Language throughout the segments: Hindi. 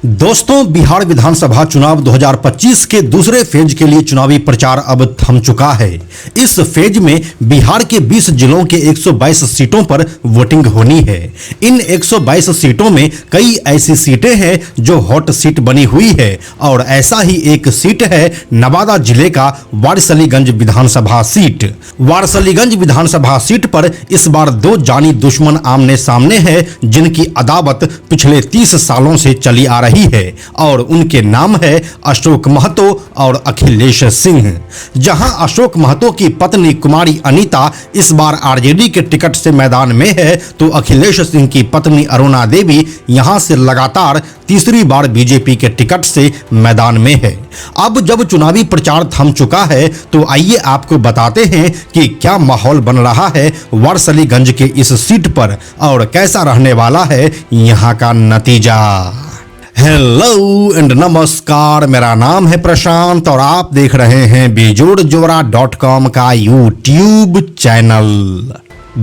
दोस्तों, बिहार विधानसभा चुनाव 2025 के दूसरे फेज के लिए चुनावी प्रचार अब थम चुका है। इस फेज में बिहार के 20 जिलों के 122 सीटों पर वोटिंग होनी है। इन 122 सीटों में कई ऐसी सीटें हैं जो हॉट सीट बनी हुई है और ऐसा ही एक सीट है नवादा जिले का वारसलीगंज विधानसभा सीट। वारसलीगंज विधानसभा सीट पर इस बार दो जानी दुश्मन आमने सामने हैं, जिनकी अदावत पिछले 30 सालों से चली आ रही है और उनके नाम है अशोक महतो और अखिलेश सिंह। जहां अशोक महतो की पत्नी कुमारी अनीता इस बार आरजेडी के टिकट से मैदान में है, तो अखिलेश सिंह की पत्नी अरुणा देवी यहां से लगातार तीसरी बार बीजेपी के टिकट से मैदान में है। अब जब चुनावी प्रचार थम चुका है, तो आइए आपको बताते हैं कि क्या माहौल बन रहा है वारसलीगंज के इस सीट पर और कैसा रहने वाला है यहां का नतीजा। हेलो एंड नमस्कार, मेरा नाम है प्रशांत और आप देख रहे हैं बेजोड़जोरा.com का यूट्यूब चैनल।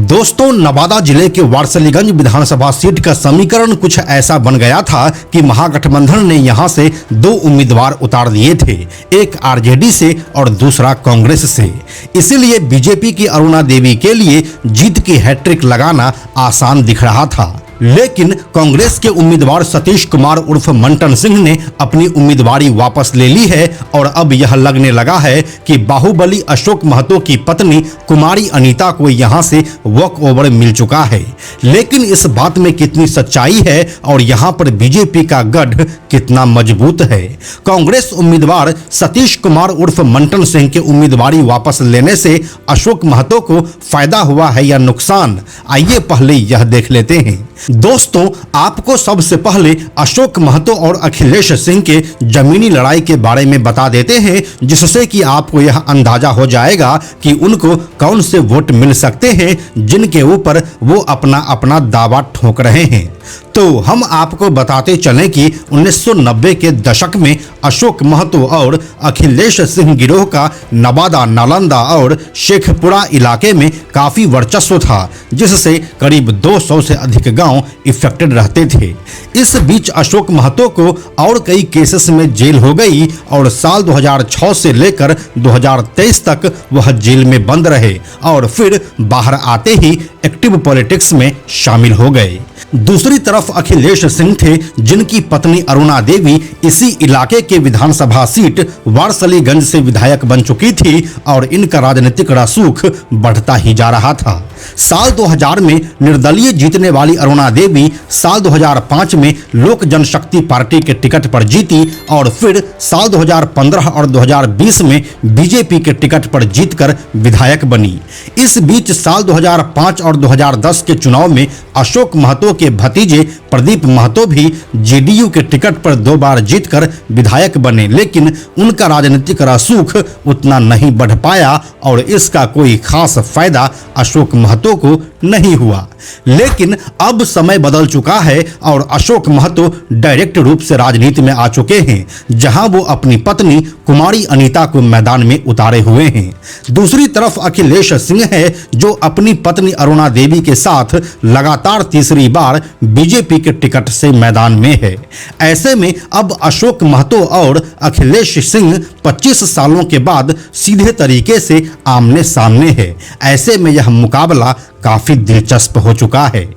दोस्तों, नवादा जिले के वारसलीगंज विधानसभा सीट का समीकरण कुछ ऐसा बन गया था कि महागठबंधन ने यहां से दो उम्मीदवार उतार दिए थे, एक आरजेडी से और दूसरा कांग्रेस से। इसीलिए बीजेपी की अरुणा देवी के लिए जीत की हैट्रिक लगाना आसान दिख रहा था। लेकिन कांग्रेस के उम्मीदवार सतीश कुमार उर्फ मंटन सिंह ने अपनी उम्मीदवारी वापस ले ली है और अब यह लगने लगा है कि बाहुबली अशोक महतो की पत्नी कुमारी अनीता को यहां से वॉक ओवर मिल चुका है। लेकिन इस बात में कितनी सच्चाई है और यहां पर बीजेपी का गढ़ कितना मजबूत है? कांग्रेस उम्मीदवार सतीश कुमार उर्फ मंटन सिंह के उम्मीदवारी वापस लेने से अशोक महतो को फायदा हुआ है या नुकसान? आइए पहले यह देख लेते हैं। दोस्तों, आपको सबसे पहले अशोक महतो और अखिलेश सिंह के जमीनी लड़ाई के बारे में बता देते हैं, जिससे कि आपको यह अंदाजा हो जाएगा कि उनको कौन से वोट मिल सकते हैं जिनके ऊपर वो अपना अपना दावा ठोक रहे हैं। तो हम आपको बताते चलें कि 1990 के दशक में अशोक महतो और अखिलेश सिंह गिरोह का नवादा, नालंदा और शेखपुरा इलाके में काफी वर्चस्व था, जिससे करीब 200 से अधिक गांव इफेक्टेड रहते थे। इस बीच अशोक महतो को और कई केसेस में जेल हो गई और साल 2006 से लेकर 2023 तक वह जेल में बंद रहे और फिर बाहर आते ही एक्टिव पॉलिटिक्स में शामिल हो गए। दूसरी तरफ अखिलेश सिंह थे, जिनकी पत्नी अरुणा देवी इसी इलाके के विधानसभा सीट वारसलीगंज से विधायक बन चुकी थी और इनका राजनीतिक रसूख बढ़ता ही जा रहा था। साल 2000 में निर्दलीय जीतने वाली अरुणा देवी साल 2005 में लोक जनशक्ति पार्टी के टिकट पर जीती और फिर साल 2015 और 2020 में बीजेपी के टिकट पर जीतकर विधायक बनी। इस बीच साल 2005 और 2010 के चुनाव में अशोक महतो के भतीजे प्रदीप महतो भी जेडीयू के टिकट पर 2 बार जीतकर विधायक बने, लेकिन उनका राजनीतिक रसूख उतना नहीं बढ़ पाया और इसका कोई खास फायदा अशोक महतो को नहीं हुआ। लेकिन अब समय बदल चुका है और अशोक महतो डायरेक्ट रूप से राजनीति में आ चुके हैं, जहां वो अपनी पत्नी कुमारी अनीता को मैदान में उतारे हुए हैं। दूसरी तरफ अखिलेश सिंह है, जो अपनी पत्नी अरुणा देवी के साथ लगातार तीसरी बार बीजेपी के टिकट से मैदान में है। ऐसे में अब अशोक महतो और अखिलेश सिंह 25 सालों के बाद सीधे तरीके से आमने सामने है। ऐसे में यह मुकाबला काफी दिलचस्प हो चुका है।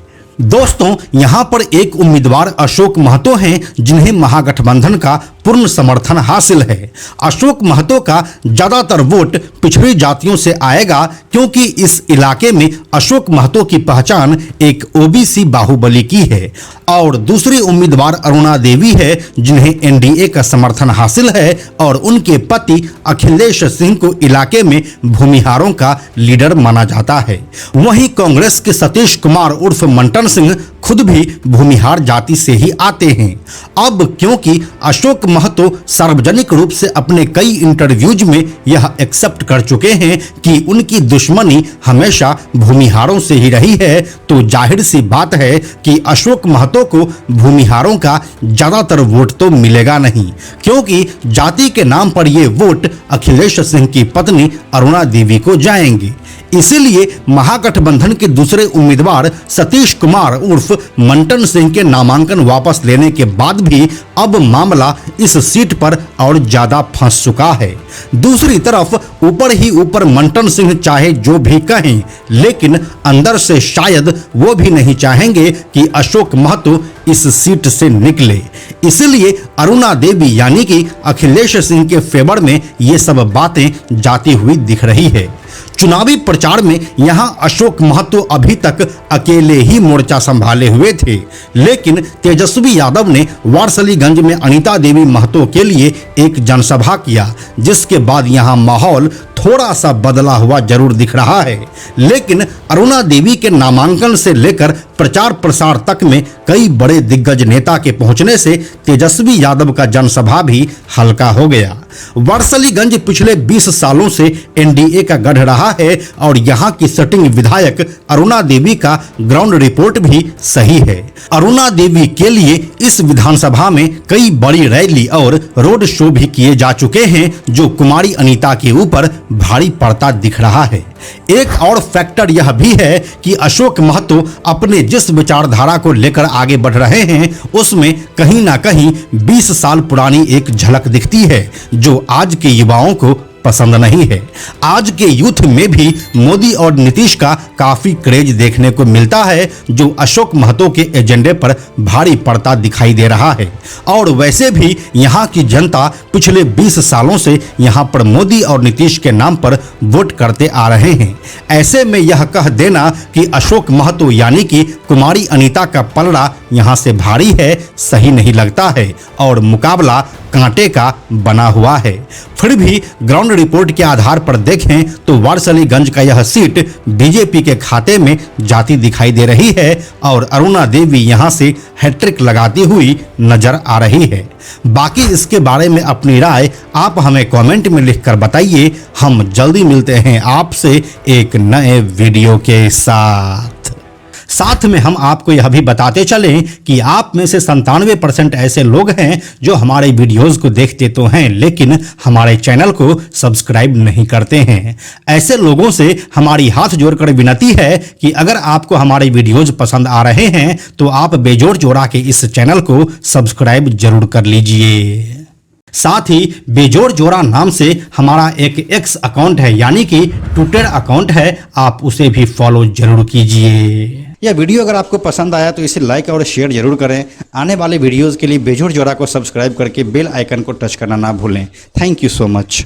दोस्तों, यहां पर एक उम्मीदवार अशोक महतो हैं, जिन्हें महागठबंधन का पूर्ण समर्थन हासिल है। अशोक महतो का ज्यादातर वोट पिछड़ी जातियों से आएगा, क्योंकि इस इलाके में अशोक महतो की पहचान एक ओबीसी बाहुबली की है। और दूसरी उम्मीदवार अरुणा देवी है, जिन्हें एनडीए का समर्थन हासिल है और उनके पति अखिलेश सिंह को इलाके में भूमिहारों का लीडर माना जाता है। वहीं कांग्रेस के सतीश कुमार उर्फ मंटन सिंह खुद भी भूमिहार जाति से ही आते हैं। अब क्योंकि अशोक महतो सार्वजनिक रूप से अपने कई इंटरव्यूज में यह एक्सेप्ट कर चुके हैं कि उनकी दुश्मनी हमेशा भूमिहारों से ही रही है, तो जाहिर सी बात है कि अशोक महतो को भूमिहारों का ज्यादातर वोट तो मिलेगा नहीं, क्योंकि जाति के नाम पर ये वोट अखिलेश सिंह की पत्नी अरुणा देवी को जाएंगे। इसीलिए महागठबंधन के दूसरे उम्मीदवार सतीश कुमार उर्फ तरफ मंटन सिंह के नामांकन वापस लेने के बाद भी अब मामला इस सीट पर और ज्यादा फंस चुका है। दूसरी तरफ ऊपर ही ऊपर मंटन सिंह चाहे जो भी कहें, लेकिन अंदर से शायद वो भी नहीं चाहेंगे कि अशोक महतो इस सीट से निकले। इसलिए अरुणा देवी यानी कि अखिलेश सिंह के फेवर में ये सब बातें जाती हुई दिख रही है। चुनावी प्रचार में यहां अशोक महतो अभी तक अकेले ही मोर्चा संभाले हुए थे, लेकिन तेजस्वी यादव ने वारसलीगंज में अनीता देवी महतो के लिए एक जनसभा किया, जिसके बाद यहां माहौल थोड़ा सा बदला हुआ जरूर दिख रहा है। लेकिन अरुणा देवी के नामांकन से लेकर प्रचार प्रसार तक में कई बड़े दिग्गज नेता के पहुंचने से तेजस्वी यादव का जनसभा भी हल्का हो गया। वारसलीगंज पिछले 20 सालों से एनडीए का गढ़ रहा है और यहां की सिटिंग विधायक अरुणा देवी का ग्राउंड रिपोर्ट भी सही है। अरुणा देवी के लिए इस विधानसभा में कई बड़ी रैली और रोड शो भी किए जा चुके हैं, जो कुमारी अनीता के ऊपर भारी पड़ता दिख रहा है। एक और फैक्टर यह भी है कि अशोक महतो अपने जिस विचारधारा को लेकर आगे बढ़ रहे हैं, उसमें कहीं ना कहीं 20 साल पुरानी एक झलक दिखती है, जो आज के युवाओं को पसंद नहीं है। आज के यूथ में भी मोदी और नीतीश का काफी क्रेज देखने को मिलता है, जो अशोक महतो के एजेंडे पर भारी पड़ता दिखाई दे रहा है। और वैसे भी यहाँ की जनता पिछले 20 सालों से यहाँ पर मोदी और नीतीश के नाम पर वोट करते आ रहे हैं। ऐसे में यह कह देना कि अशोक महतो यानी कि कुमारी अनीता का पलड़ा यहाँ से भारी है, सही नहीं लगता है और मुकाबला कांटे का बना हुआ है। फिर भी ग्राउंड रिपोर्ट के आधार पर देखें तो वारसलीगंज का यह सीट बीजेपी के खाते में जाती दिखाई दे रही है और अरुणा देवी यहां से हैट्रिक लगाती हुई नजर आ रही है। बाकी इसके बारे में अपनी राय आप हमें कमेंट में लिखकर बताइए। हम जल्दी मिलते हैं आपसे एक नए वीडियो के साथ में हम आपको यह भी बताते चलें कि आप में से 97% ऐसे लोग हैं जो हमारे वीडियोस को देखते तो हैं, लेकिन हमारे चैनल को सब्सक्राइब नहीं करते हैं। ऐसे लोगों से हमारी हाथ जोड़कर विनती है कि अगर आपको हमारे वीडियोस पसंद आ रहे हैं तो आप बेजोड़ जोड़ा के इस चैनल को सब्सक्राइब जरूर कर लीजिए। साथ ही बेजोड़ जोड़ा नाम से हमारा एक एक्स अकाउंट है, यानी कि ट्विटर अकाउंट है, आप उसे भी फॉलो जरूर कीजिए। यह वीडियो अगर आपको पसंद आया तो इसे लाइक और शेयर जरूर करें। आने वाले वीडियोस के लिए बेजोड़ जोड़ा को सब्सक्राइब करके बेल आइकन को टच करना ना भूलें। Thank you so much.